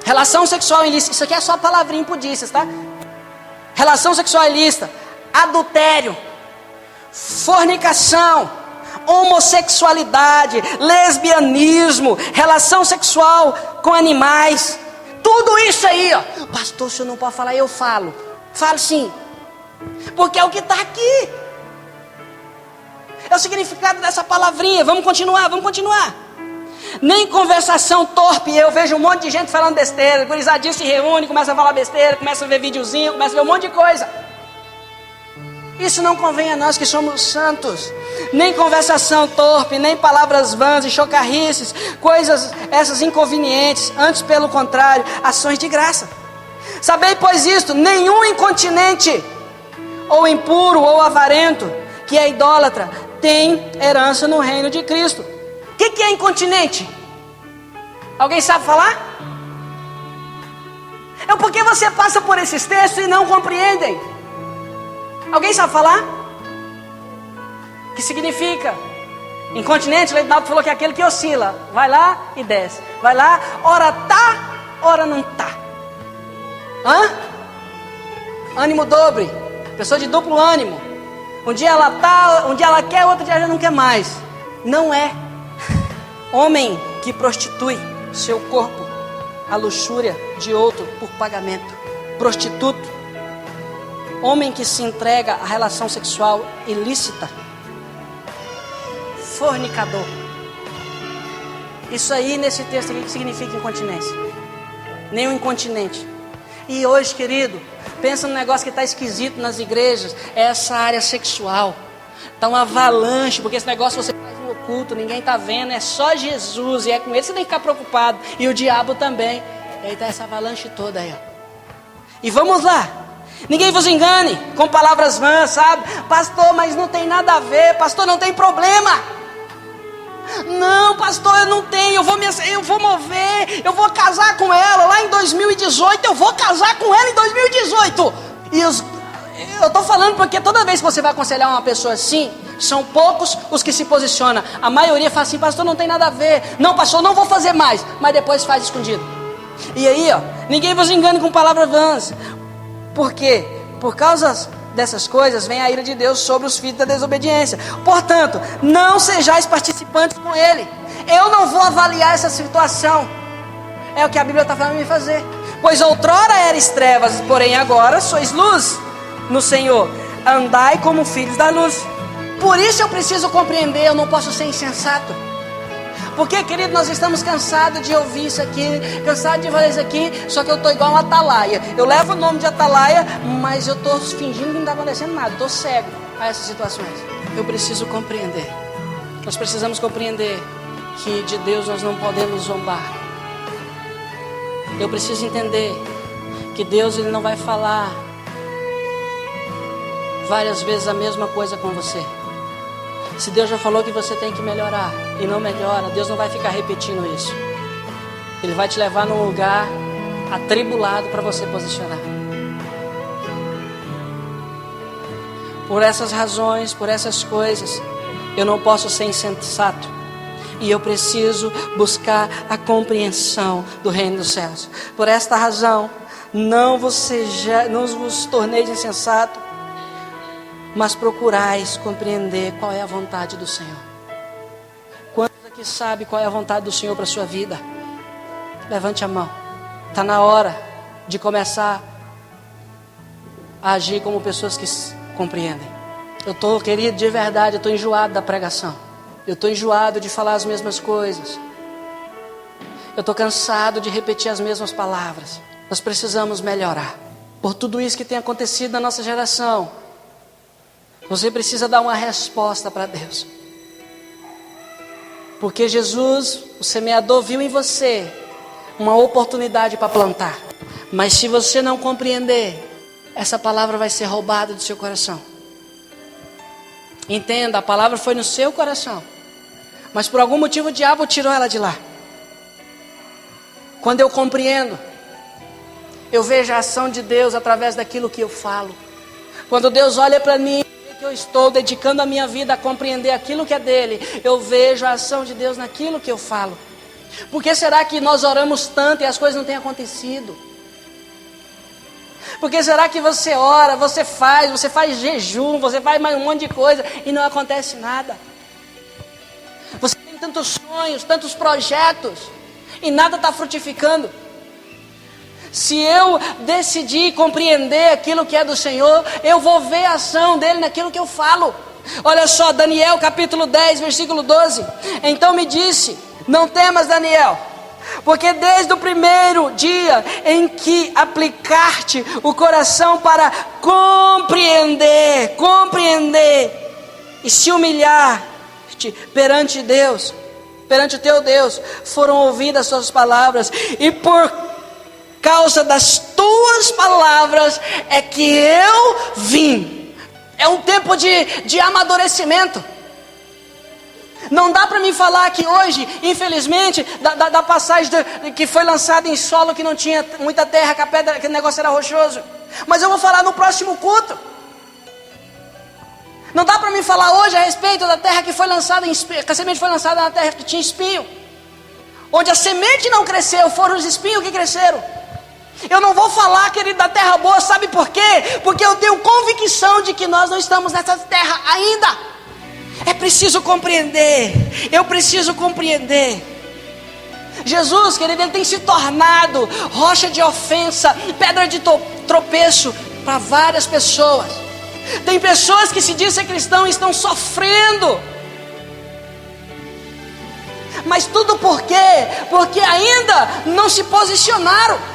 Relação sexual ilícita, isso aqui é só palavrinha impudícias, tá? Relação sexual ilícita, adultério, fornicação, homossexualidade, lesbianismo, relação sexual com animais, tudo isso aí, ó. Pastor, se eu não pode falar, eu falo. Falo sim, porque é o que está aqui. É o significado dessa palavrinha. Vamos continuar. Nem conversação torpe. Eu vejo um monte de gente falando besteira. Gurizadinho se reúne, começa a falar besteira, começa a ver videozinho, começa a ver um monte de coisa. Isso não convém a nós que somos santos. Nem conversação torpe, nem palavras vãs e chocarrices, coisas essas inconvenientes. Antes, pelo contrário, ações de graça. Sabei, pois, isto: nenhum incontinente, ou impuro, ou avarento, que é idólatra, tem herança no reino de Cristo. O que é incontinente? Alguém sabe falar? É porque você passa por esses textos e não compreendem. Alguém sabe falar? O que significa? Incontinente, o Leonardo falou que é aquele que oscila. Vai lá e desce. Vai lá, ora tá, ora não tá. Ânimo dobre. Pessoa de duplo ânimo. Um dia ela tá, um dia ela quer, outro dia ela não quer mais. Não é. Homem que prostitui seu corpo à luxúria de outro por pagamento. Prostituto. Homem que se entrega à relação sexual ilícita. Fornicador. Isso aí nesse texto aqui que significa incontinência. Nem um incontinente. E hoje, querido, pensa num negócio que está esquisito nas igrejas. É essa área sexual. Está uma avalanche, porque esse negócio você faz no oculto, ninguém está vendo, é só Jesus, e é com ele que você tem que ficar preocupado, e o diabo também. E aí está essa avalanche toda aí, ó. E vamos lá, ninguém vos engane com palavras vãs, sabe? Pastor, mas não tem nada a ver, pastor, não tem problema. Não, pastor, eu não tenho, eu vou mover, eu vou casar com ela lá em 2018, eu vou casar com ela em 2018. Eu estou falando porque toda vez que você vai aconselhar uma pessoa assim, são poucos os que se posicionam. A maioria fala assim: pastor, não tem nada a ver. Não, pastor, não vou fazer mais. Mas depois faz escondido. E aí, ó, ninguém vos engane com palavras vãs. Por quê? Por causa dessas coisas, vem a ira de Deus sobre os filhos da desobediência. Portanto, não sejais participantes com ele. Eu não vou avaliar essa situação. É o que a Bíblia está falando me fazer. Pois outrora eres trevas, porém agora sois luz no Senhor. Andai como filhos da luz. Por isso eu preciso compreender, eu não posso ser insensato. Porque, querido, nós estamos cansados de ouvir isso aqui, cansados de fazer isso aqui, só que eu estou igual uma atalaia. Eu levo o nome de atalaia, mas eu estou fingindo que não está acontecendo nada, estou cego a essas situações. Eu preciso compreender. Nós precisamos compreender que de Deus nós não podemos zombar. Eu preciso entender que Deus, Ele não vai falar várias vezes a mesma coisa com você. Se Deus já falou que você tem que melhorar e não melhora, Deus não vai ficar repetindo isso. Ele vai te levar num lugar atribulado para você posicionar. Por essas razões, por essas coisas, eu não posso ser insensato. E eu preciso buscar a compreensão do reino dos céus. Por esta razão, não vos torneis insensato, mas procurais compreender qual é a vontade do Senhor. Quantos aqui sabem qual é a vontade do Senhor para a sua vida? Levante a mão. Está na hora de começar a agir como pessoas que compreendem. Eu estou, querido, de verdade, eu estou enjoado da pregação. Eu estou enjoado de falar as mesmas coisas. Eu estou cansado de repetir as mesmas palavras. Nós precisamos melhorar. Por tudo isso que tem acontecido na nossa geração, você precisa dar uma resposta para Deus. Porque Jesus, o semeador, viu em você uma oportunidade para plantar. Mas se você não compreender, essa palavra vai ser roubada do seu coração. Entenda, a palavra foi no seu coração, mas por algum motivo o diabo tirou ela de lá. Quando eu compreendo, eu vejo a ação de Deus através daquilo que eu falo. Quando Deus olha para mim, que eu estou dedicando a minha vida a compreender aquilo que é dele, eu vejo a ação de Deus naquilo que eu falo. Por que será que nós oramos tanto e as coisas não têm acontecido? Por que será que você ora, você faz jejum, você faz mais um monte de coisa e não acontece nada? Você tem tantos sonhos, tantos projetos e nada está frutificando. Se eu decidir compreender aquilo que é do Senhor, eu vou ver a ação dele naquilo que eu falo. Olha só, Daniel capítulo 10, versículo 12. Então me disse: não temas, Daniel, porque desde o primeiro dia em que aplicar-te o coração para compreender e se humilhar-te perante Deus, perante o teu Deus, foram ouvidas as suas palavras, e por causa das tuas palavras é que eu vim. É um tempo de amadurecimento. Não dá para mim falar aqui hoje, infelizmente, da passagem que foi lançada em solo, que não tinha muita terra, que a pedra, que o negócio era rochoso. Mas eu vou falar no próximo culto. Não dá para mim falar hoje a respeito da terra que foi lançada, que a semente foi lançada na terra que tinha espinho, onde a semente não cresceu, foram os espinhos que cresceram. Eu não vou falar, querido, da terra boa, sabe por quê? Porque eu tenho convicção de que nós não estamos nessa terra ainda. É preciso compreender, eu preciso compreender. Jesus, querido, Ele tem se tornado rocha de ofensa, pedra de tropeço para várias pessoas. Tem pessoas que se dizem cristãos e estão sofrendo. Mas tudo por quê? Porque ainda não se posicionaram.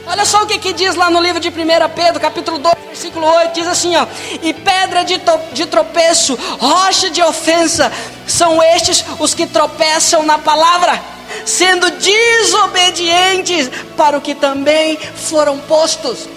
Olha só o que diz lá no livro de 1 Pedro, capítulo 2, versículo 8, diz assim, ó: e pedra de tropeço, rocha de ofensa, são estes os que tropeçam na palavra, sendo desobedientes para o que também foram postos.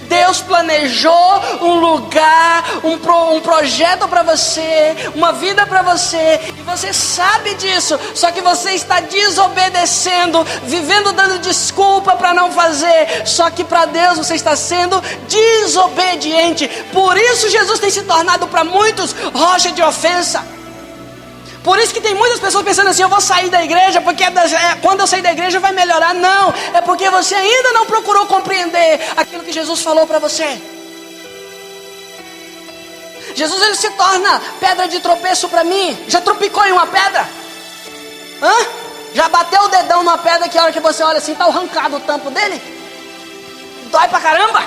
Deus planejou um lugar, um projeto para você, uma vida para você, e você sabe disso, só que você está desobedecendo, vivendo dando desculpa para não fazer, só que para Deus você está sendo desobediente. Por isso Jesus tem se tornado para muitos rocha de ofensa. Por isso que tem muitas pessoas pensando assim: eu vou sair da igreja porque quando eu sair da igreja vai melhorar. Não, é porque você ainda não procurou compreender aquilo que Jesus falou para você. Jesus, ele se torna pedra de tropeço para mim. Já tropicou em uma pedra? Já bateu o dedão numa pedra que a hora que você olha assim, está arrancado o tampo dele? Dói pra caramba.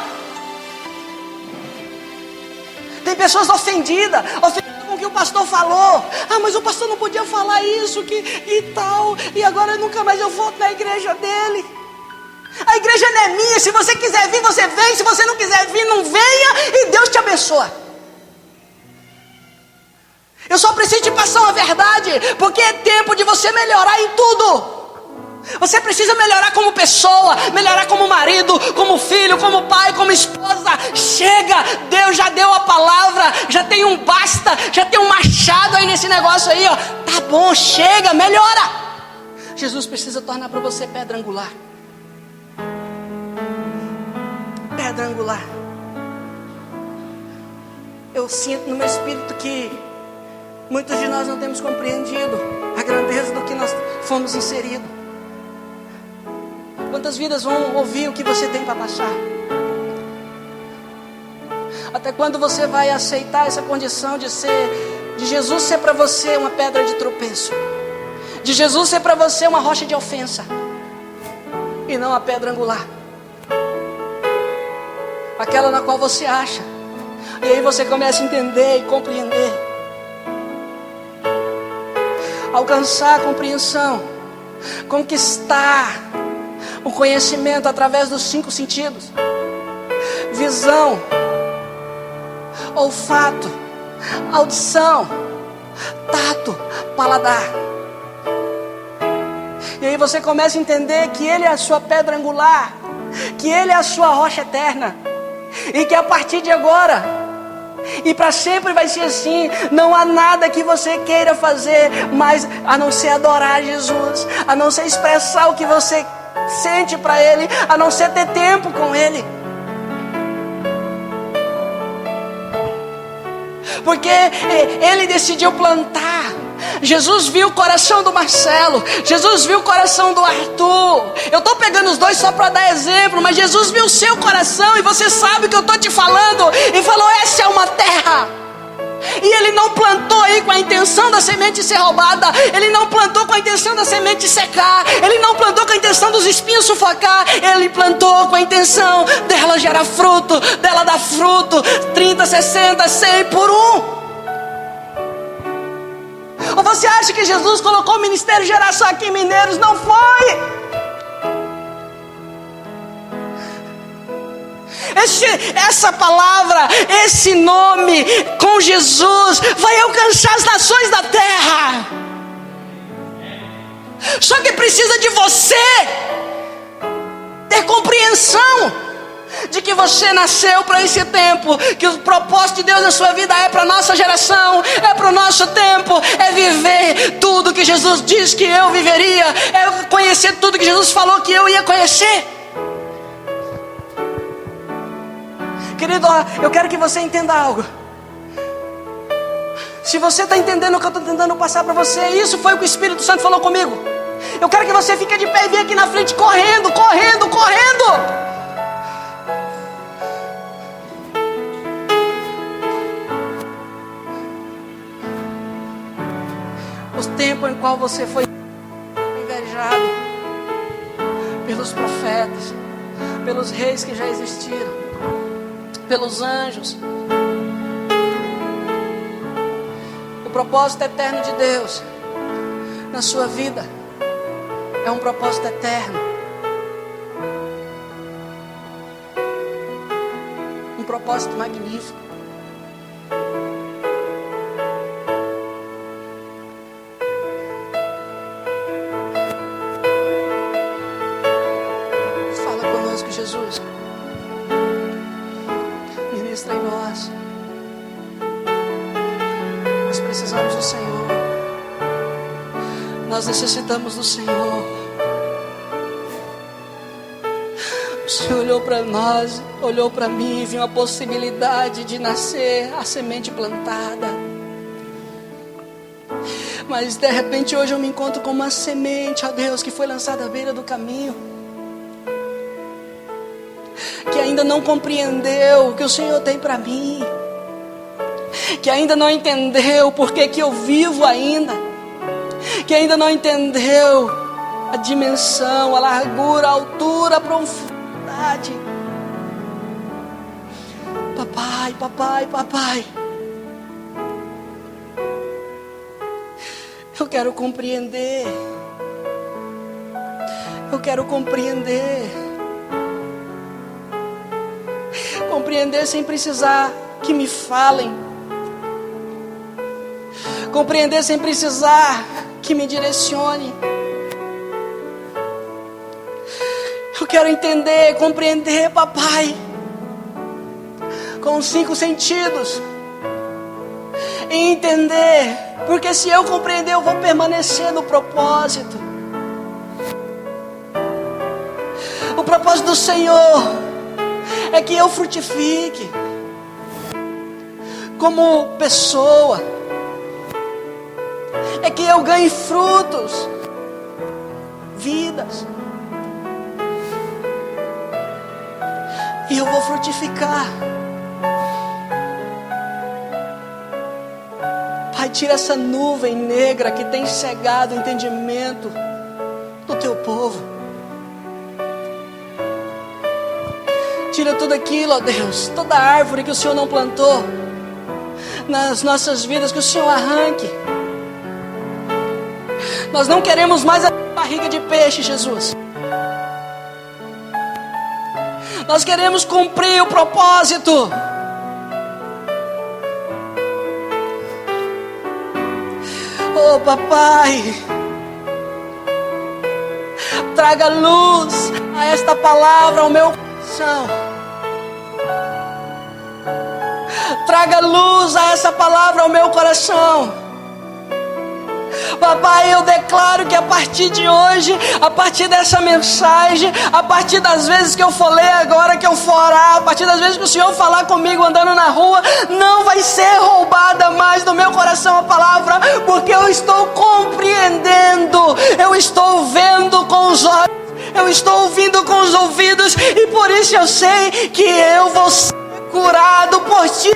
Tem pessoas ofendidas com o que o pastor falou. Mas o pastor não podia falar isso e tal. E agora nunca mais eu volto na igreja dele. A igreja não é minha. Se você quiser vir, você vem. Se você não quiser vir, não venha. E Deus te abençoa. Eu só preciso te passar uma verdade, porque é tempo de você melhorar em tudo. Você precisa melhorar como pessoa, melhorar como marido, como filho, como pai, como esposa. Chega, Deus já deu a palavra, já tem um basta, já tem um machado aí nesse negócio aí, ó. Tá bom, chega, melhora. Jesus precisa tornar para você pedra angular. Pedra angular. Eu sinto no meu espírito que muitos de nós não temos compreendido a grandeza do que nós fomos inseridos. Quantas vidas vão ouvir o que você tem para passar? Até quando você vai aceitar essa condição de Jesus ser para você uma pedra de tropeço, de Jesus ser para você uma rocha de ofensa, e não a pedra angular, aquela na qual você acha, e aí você começa a entender e compreender, alcançar a compreensão, conquistar o conhecimento através dos 5 sentidos: visão, olfato, audição, tato, paladar. E aí você começa a entender que Ele é a sua pedra angular, que Ele é a sua rocha eterna, e que a partir de agora e para sempre vai ser assim. Não há nada que você queira fazer mais a não ser adorar Jesus, a não ser expressar o que você sente para Ele, a não ser ter tempo com Ele. Porque Ele decidiu plantar. Jesus viu o coração do Marcelo, Jesus viu o coração do Arthur. Eu estou pegando os dois só para dar exemplo, mas Jesus viu o seu coração, e você sabe o que eu estou te falando, e falou: essa é uma terra. E Ele não plantou aí com a intenção da semente ser roubada, Ele não plantou com a intenção da semente secar, Ele não plantou com a intenção dos espinhos sufocar, Ele plantou com a intenção dela gerar fruto, dela dar fruto 30, 60, 100 por um. Ou você acha que Jesus colocou o ministério gerar só aqui em Mineiros? Não foi. Essa palavra, esse nome com Jesus vai alcançar as nações da terra. Só que precisa de você ter compreensão de que você nasceu para esse tempo, que o propósito de Deus na sua vida é para a nossa geração, é para o nosso tempo, é viver tudo que Jesus disse que eu viveria, é conhecer tudo que Jesus falou que eu ia conhecer. Querido, eu quero que você entenda algo. Se você está entendendo o que eu estou tentando passar para você, isso foi o que o Espírito Santo falou comigo. Eu quero que você fique de pé e venha aqui na frente correndo, correndo, correndo. O tempo em qual você foi invejado pelos profetas, pelos reis que já existiram, pelos anjos. O propósito eterno de Deus na sua vida é um propósito eterno, um propósito magnífico. Fala conosco, Jesus. Ministra em nós. Nós precisamos do Senhor. Nós necessitamos do Senhor. O Senhor olhou para nós, olhou para mim e viu a possibilidade de nascer a semente plantada. Mas de repente hoje eu me encontro com uma semente, ó Deus, que foi lançada à beira do caminho, que ainda não compreendeu o que o Senhor tem para mim. que ainda não entendeu por que eu vivo ainda, que ainda não entendeu a dimensão, a largura, a altura, a profundidade. Papai, papai, papai, eu quero compreender. Eu quero compreender. Compreender sem precisar que me falem. Compreender sem precisar que me direcione. Eu quero entender, compreender, papai, com os 5 sentidos. E entender, porque se eu compreender, eu vou permanecer no propósito. O propósito do Senhor é que eu frutifique como pessoa, é que eu ganhe frutos, vidas, e eu vou frutificar. Pai, tira essa nuvem negra que tem cegado o entendimento do teu povo. Tira tudo aquilo, ó Deus, toda árvore que o Senhor não plantou nas nossas vidas, que o Senhor arranque. Nós não queremos mais a barriga de peixe, Jesus. Nós queremos cumprir o propósito. Oh, papai, traga luz a esta palavra ao meu coração. Traga luz a essa palavra ao meu coração. Papai, eu declaro que a partir de hoje, a partir dessa mensagem, a partir das vezes que eu for ler agora, que eu for orar, a partir das vezes que o Senhor falar comigo andando na rua, não vai ser roubada mais do meu coração a palavra, porque eu estou compreendendo, eu estou vendo com os olhos, eu estou ouvindo com os ouvidos, e por isso eu sei que eu vou ser curado por Ti.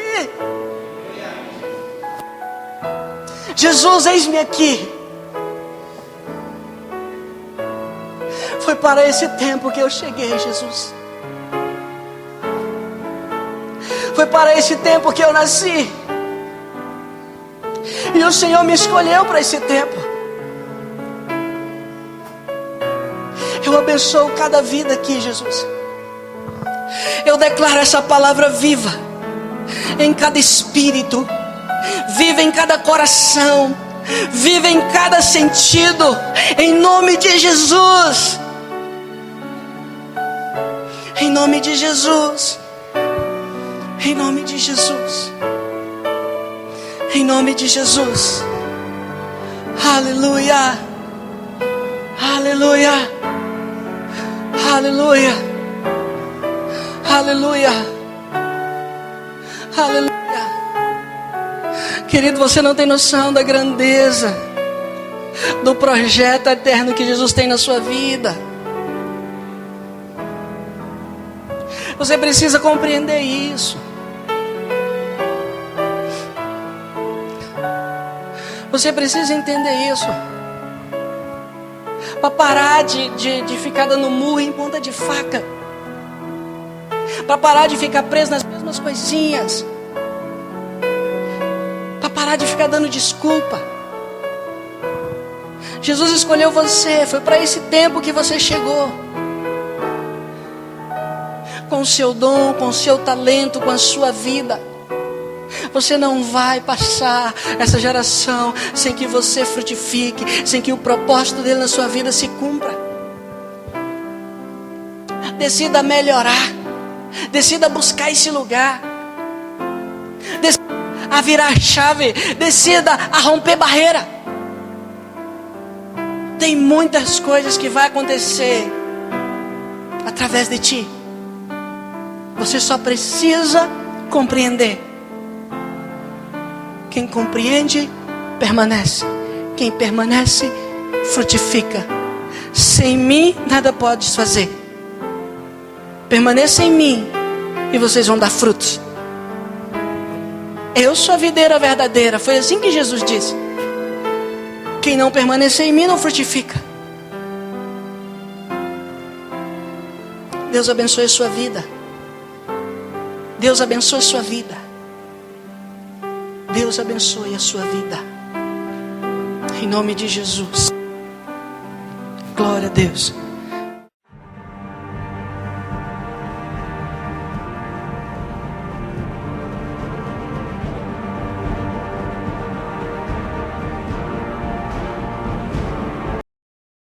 Jesus, eis-me aqui. Foi para esse tempo que eu cheguei, Jesus. Foi para esse tempo que eu nasci. E o Senhor me escolheu para esse tempo. Eu abençoo cada vida aqui, Jesus. Eu declaro essa palavra viva em cada espírito, viva em cada coração, viva em cada sentido, em nome de Jesus. Em nome de Jesus. Em nome de Jesus. Em nome de Jesus. Aleluia. Aleluia. Aleluia. Aleluia. Aleluia. Querido, você não tem noção da grandeza do projeto eterno que Jesus tem na sua vida. Você precisa compreender isso. Você precisa entender isso. Para parar de ficar dando murro em ponta de faca. Para parar de ficar preso nas mesmas coisinhas. Para parar de ficar dando desculpa. Jesus escolheu você. Foi para esse tempo que você chegou. Com o seu dom, com o seu talento, com a sua vida. Você não vai passar essa geração sem que você frutifique, sem que o propósito dele na sua vida se cumpra. Decida melhorar. Decida buscar esse lugar. Decida a virar chave. Decida a romper barreira. Tem muitas coisas que vai acontecer através de ti. Você só precisa compreender. Quem compreende, permanece. Quem permanece, frutifica. Sem mim, nada podes fazer. Permaneça em mim e vocês vão dar frutos. Eu sou a videira verdadeira. Foi assim que Jesus disse. Quem não permanecer em mim não frutifica. Deus abençoe a sua vida. Deus abençoe a sua vida. Deus abençoe a sua vida. Em nome de Jesus. Glória a Deus.